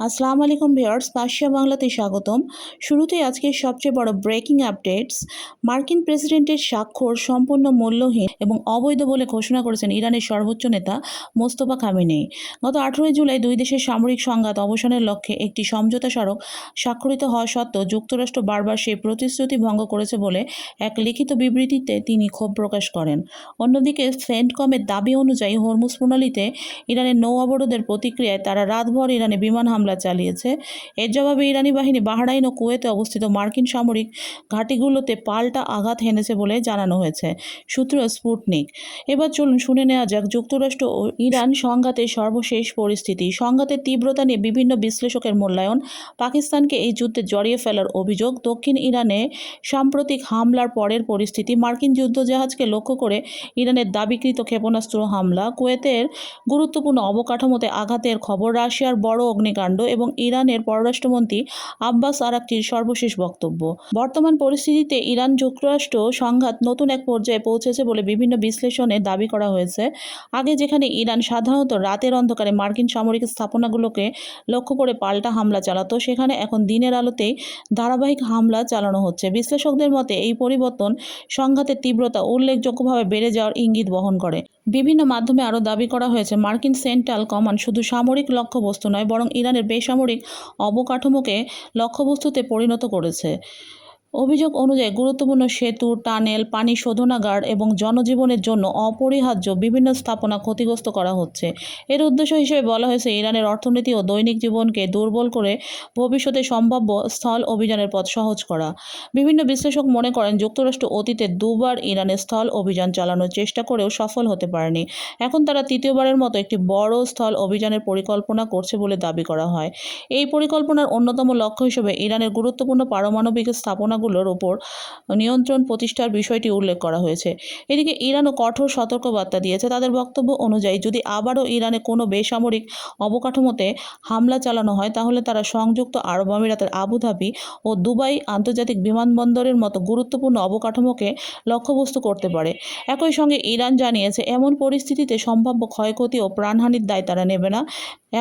আসসালামু আলাইকুম ভিউয়ার্স, পার্শ্ব বাংলাতে স্বাগতম। শুরুতেই আজকের সবচেয়ে বড় ব্রেকিং আপডেটস। মার্কিন প্রেসিডেন্টের স্বাক্ষর সম্পূর্ণ মূল্যহীন এবং অবৈধ বলে ঘোষণা করেছেন ইরানের সর্বোচ্চ নেতা মোস্তফা খামেনেই। গত 18 জুলাই দুই দেশের সামরিক সংঘাত অবসানের লক্ষ্যে একটি সমঝোতা স্মারক স্বাক্ষরিত হওয়া সত্ত্বেও যুক্তরাষ্ট্র বারবার সেই প্রতিশ্রুতি ভঙ্গ করেছে বলে এক লিখিত বিবৃতিতে তিনি ক্ষোভ প্রকাশ করেন। অন্যদিকে সেন্টকমের দাবি অনুযায়ী হরমুজ প্রণালীতে ইরানের নৌ অবরোধের প্রতিক্রিয়ায় তারা রাতভর ইরানে বিমান হামলা চালিয়েছে। এর জবাবে ইরানি বাহিনী বাহরাইন ও কুয়েতে অবস্থিত মার্কিন সামরিক ঘাঁটিগুলোতে পাল্টা আঘাত হেনেছে বলে জানানো হয়েছে, সূত্র স্পুটনিক। এবার চলুন শুনে নেওয়া যাক যুক্তরাষ্ট্র ও ইরান সংঘাতের সর্বশেষ পরিস্থিতি। সংঘাতের তীব্রতা নিয়ে বিভিন্ন বিশ্লেষকের মূল্যায়ন। পাকিস্তানকে এই যুদ্ধে জড়িয়ে ফেলার অভিযোগ। দক্ষিণ ইরানে সাম্প্রতিক হামলার পরের পরিস্থিতি। মার্কিন যুদ্ধজাহাজকে লক্ষ্য করে ইরানের দাবিকৃত ক্ষেপণাস্ত্র হামলা। কুয়েতের গুরুত্বপূর্ণ অবকাঠামোতে আঘাতের খবর। রাশিয়ার বড় অগ্নিকাণ্ড এবং ইরানের পররাষ্ট্রমন্ত্রী আব্বাস আরাকচির সর্বশেষ বক্তব্য। বর্তমান পরিস্থিতিতে ইরান যুক্তরাষ্ট্র সংঘাত নতুন এক পর্যায়ে পৌঁছেছে বলে বিভিন্ন বিশ্লেষণে দাবি করা হয়েছে। আগে যেখানে ইরান সাধারণত রাতের অন্ধকারে মার্কিন সামরিক স্থাপনাগুলোকে লক্ষ্য করে পাল্টা হামলা চালাতো, সেখানে এখন দিনের আলোতেই ধারাবাহিক হামলা চালানো হচ্ছে। বিশ্লেষকদের মতে এই পরিবর্তন সংঘাতের তীব্রতা উল্লেখযোগ্যভাবে বেড়ে যাওয়ার ইঙ্গিত বহন করে। বিভিন্ন মাধ্যমে আরও দাবি করা হয়েছে মার্কিন সেন্ট্রাল কমান্ড শুধু সামরিক লক্ষ্যবস্তু নয়, বরং ইরানের বেসামরিক অবকাঠামোকে লক্ষ্যবস্তুতে পরিণত করেছে। অভিযোগ অনুযায়ী গুরুত্বপূর্ণ সেতু, টানেল, পানি শোধনাগার এবং জনজীবনের জন্য অপরিহার্য বিভিন্ন স্থাপনা ক্ষতিগ্রস্ত করা হচ্ছে। এর উদ্দেশ্য হিসেবে বলা হয়েছে ইরানের অর্থনীতি ও দৈনিক জীবনকে দুর্বল করে ভবিষ্যতে সম্ভাব্য স্থল অভিযানের পথ সহজ করা। বিভিন্ন বিশ্লেষক মনে করেন যুক্তরাষ্ট্র অতীতে দুবার ইরানের স্থল অভিযান চালানোর চেষ্টা করেও সফল হতে পারেনি। এখন তারা তৃতীয়বারের মতো একটি বড় স্থল অভিযানের পরিকল্পনা করছে বলে দাবি করা হয়। এই পরিকল্পনার অন্যতম লক্ষ্য হিসেবে ইরানের গুরুত্বপূর্ণ পারমাণবিক স্থাপনাগুলোর উপর নিয়ন্ত্রণ প্রতিষ্ঠার বিষয়টি উল্লেখ করা হয়েছে। এদিকে ইরানও কঠোর সতর্কবার্তা দিয়েছে। তাদের বক্তব্য অনুযায়ী যদি আবারও ইরানে কোনো বেসামরিক অবকাঠামোতে হামলা চালানো হয়, তাহলে তারা সংযুক্ত আরব আমিরাতের আবুধাবি ও দুবাই আন্তর্জাতিক বিমানবন্দরের মতো গুরুত্বপূর্ণ অবকাঠামোকে লক্ষ্যবস্তু করতে পারে। একই সঙ্গে ইরান জানিয়েছে এমন পরিস্থিতিতে সম্ভাব্য ক্ষয়ক্ষতি ও প্রাণহানির দায় তারা নেবে না।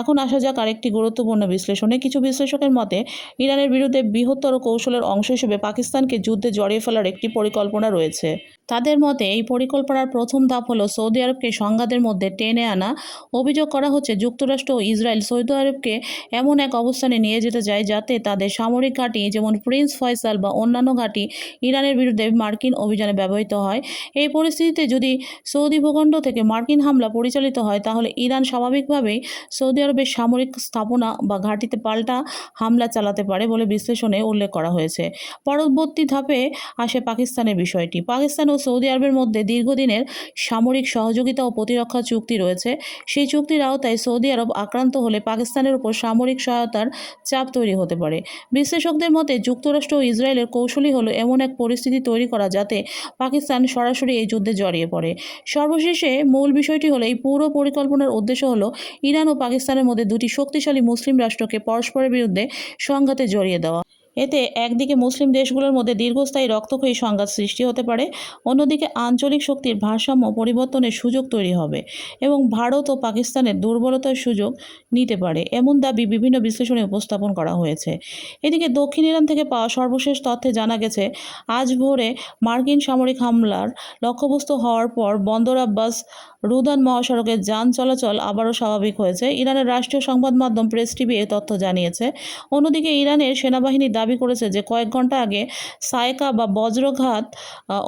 এখন আসা যাক আরেকটি গুরুত্বপূর্ণ বিশ্লেষণে। কিছু বিশ্লেষকের মতে ইরানের বিরুদ্ধে বৃহত্তর কৌশলের অংশ হিসেবে পাকিস্তানকে যুদ্ধে জড়িয়ে ফেলার একটি পরিকল্পনা রয়েছে। তাদের মতে এই পরিকল্পনার প্রথম ধাপ হলো সৌদি আরবকে সংঘাতের মধ্যে টেনে আনা। অভিযোগ করা হচ্ছে যুক্তরাষ্ট্র ও ইসরায়েল সৌদি আরবকে এমন এক অবস্থানে নিয়ে যেতে চায় যাতে তাদের সামরিক ঘাঁটি যেমন প্রিন্স ফয়সাল বা অন্যান্য ঘাঁটি ইরানের বিরুদ্ধে মার্কিন অভিযানে ব্যবহৃত হয়। এই পরিস্থিতিতে যদি সৌদি ভূখণ্ড থেকে মার্কিন হামলা পরিচালিত হয়, তাহলে ইরান স্বাভাবিকভাবেই সৌদি আরবের সামরিক স্থাপনা বা ঘাঁটিতে পাল্টা হামলা চালাতে পারে বলে বিশ্লেষণে উল্লেখ করা হয়েছে। পরবর্তী ধাপে আসে পাকিস্তানের বিষয়টি। পাকিস্তান ও সৌদি আরবের মধ্যে দীর্ঘদিনের সামরিক সহযোগিতা ও প্রতিরক্ষা চুক্তি রয়েছে। সেই চুক্তির আওতায় সৌদি আরব আক্রান্ত হলে পাকিস্তানের উপর সামরিক সহায়তার চাপ তৈরি হতে পারে। বিশ্লেষকদের মতে যুক্তরাষ্ট্র ও ইসরায়েলের কৌশলই হলো এমন এক পরিস্থিতি তৈরি করা যাতে পাকিস্তান সরাসরি এই যুদ্ধে জড়িয়ে পড়ে। সর্বশেষে মূল বিষয়টি হলো এই পুরো পরিকল্পনার উদ্দেশ্য হলো ইরান ও পাকিস্তানের মধ্যে দুটি শক্তিশালী মুসলিম রাষ্ট্রকে পরস্পরের বিরুদ্ধে সংঘাতে জড়িয়ে দেওয়া। এতে একদিকে মুসলিম দেশগুলোর মধ্যে দীর্ঘস্থায়ী রক্তক্ষয়ী সংঘাত সৃষ্টি হতে পারে, অন্যদিকে আঞ্চলিক শক্তির ভারসাম্য পরিবর্তনের সুযোগ তৈরি হবে এবং ভারত ও পাকিস্তানের দুর্বলতার সুযোগ নিতে পারে, এমন দাবি বিভিন্ন বিশ্লেষণে উপস্থাপন করা হয়েছে। এদিকে দক্ষিণ ইরান থেকে পাওয়া সর্বশেষ তথ্যে জানা গেছে আজ ভোরে মার্কিন সামরিক হামলার লক্ষ্যবস্তু হওয়ার পর বন্দর আব্বাস রুদান মহাসড়কের যান চলাচল আবারও স্বাভাবিক হয়েছে। ইরানের রাষ্ট্রীয় সংবাদ মাধ্যম প্রেস টিভি এই তথ্য জানিয়েছে। অন্যদিকে ইরানের সেনাবাহিনী দাবি করেছে যে কয়েক ঘন্টা আগে সায়কা বা বজ্রঘাত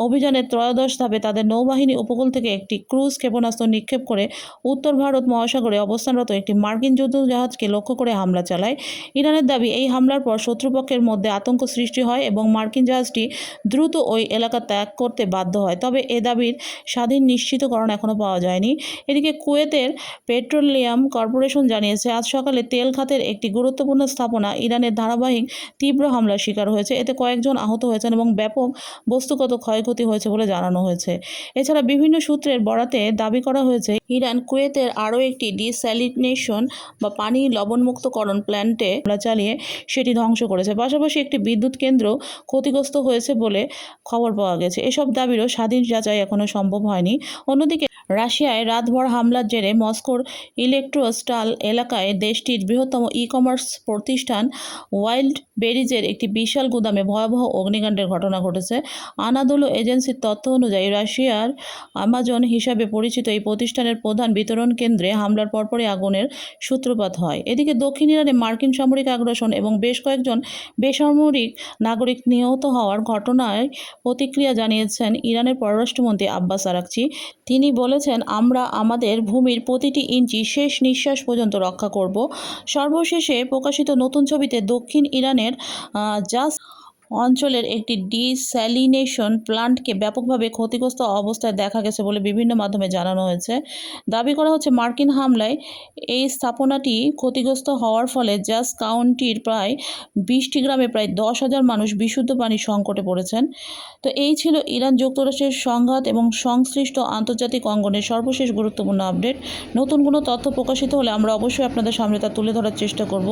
অভিযানের ত্রয়োদশ ধাপে তাদের নৌবাহিনী উপকূল থেকে একটি ক্রুজ ক্ষেপণাস্ত্র নিক্ষেপ করে উত্তর ভারত মহাসাগরে অবস্থানরত একটি মার্কিন যুদ্ধজাহাজকে লক্ষ্য করে হামলা চালায়। ইরানের দাবি এই হামলার পর শত্রুপক্ষের মধ্যে আতঙ্ক সৃষ্টি হয় এবং মার্কিন জাহাজটি দ্রুত ওই এলাকা ত্যাগ করতে বাধ্য হয়, তবে এ দাবির স্বাধীন নিশ্চিতকরণ এখনও পাওয়া যায়নি। এদিকে কুয়েতের পেট্রোলিয়াম কর্পোরেশন জানিয়েছে আজ সকালে তেল খাতের একটি গুরুত্বপূর্ণ স্থাপনা ইরানের ধারাবাহিক তীব্র হামলার শিকার হয়েছে। এতে কয়েকজন আহত হয়েছেন এবং ব্যাপক বস্তুগত ক্ষয়ক্ষতি হয়েছে বলে জানানো হয়েছে। এছাড়া বিভিন্ন সূত্রের বরাতে দাবি করা হয়েছে ইরান কুয়েতের আরও একটি ডিস্যালিনেশন বা পানি লবণমুক্তকরণ প্ল্যান্টে হামলা চালিয়ে সেটি ধ্বংস করেছে। পাশাপাশি একটি বিদ্যুৎ কেন্দ্র ক্ষতিগ্রস্ত হয়েছে বলে খবর পাওয়া গেছে। এসব দাবিরও স্বাধীন যাচাই এখনও সম্ভব হয়নি। অন্যদিকে রাশিয়ায় রাতভর হামলার জেরে মস্কোর ইলেকট্রোস্টাল এলাকায় দেশটির বৃহত্তম ই-কমার্স প্রতিষ্ঠান ওয়াইল্ড বেরিজের একটি বিশাল গুদামে ভয়াবহ অগ্নিকাণ্ডের ঘটনা ঘটেছে। আনাদোলু এজেন্সির তথ্য অনুযায়ী রাশিয়ার আমাজন হিসাবে পরিচিত এই প্রতিষ্ঠানের প্রধান বিতরণ কেন্দ্রে হামলার পরপরই আগুনের সূত্রপাত হয়। এদিকে দক্ষিণ ইরানে মার্কিন সামরিক আগ্রাসন এবং বেশ কয়েকজন বেসামরিক নাগরিক নিহত হওয়ার ঘটনায় প্রতিক্রিয়া জানিয়েছেন ইরানের পররাষ্ট্রমন্ত্রী আব্বাস আরাকচি। তিনি বলেছেন, আমরা আমাদের ভূমির প্রতিটি ইঞ্চি শেষ নিঃশ্বাস পর্যন্ত রক্ষা করব। সর্বশেষে প্রকাশিত নতুন ছবিতে দক্ষিণ ইরানের জাস অঞ্চলের একটি ডিস্যালিনেশন প্ল্যান্টকে ব্যাপকভাবে ক্ষতিগ্রস্ত অবস্থায় দেখা গেছে বলে বিভিন্ন মাধ্যমে জানানো হয়েছে। দাবি করা হচ্ছে মার্কিন হামলায় এই স্থাপনাটি ক্ষতিগ্রস্ত হওয়ার ফলে জাস কাউন্টির প্রায় 20টি গ্রামে প্রায় 10,000 মানুষ বিশুদ্ধ পানির সংকটে পড়েছেন। তো এই ছিল ইরান যুক্তরাষ্ট্রের সংঘাত এবং সংশ্লিষ্ট আন্তর্জাতিক অঙ্গনের সর্বশেষ গুরুত্বপূর্ণ আপডেট। নতুন কোনো তথ্য প্রকাশিত হলে আমরা অবশ্যই আপনাদের সামনে তা তুলে ধরার চেষ্টা করব।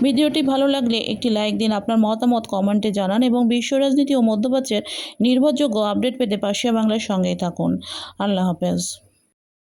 ভিডিওটি ভালো লাগলে একটি লাইক দিন, আপনার মতামত কমেন্টে জানান এবং বিশ্ব রাজনীতি ও মধ্যপ্রাচ্যের নির্ভরযোগ্য আপডেট পেতে পার্শ্বিয়া বাংলার সঙ্গেই থাকুন। আল্লাহ হাফেজ।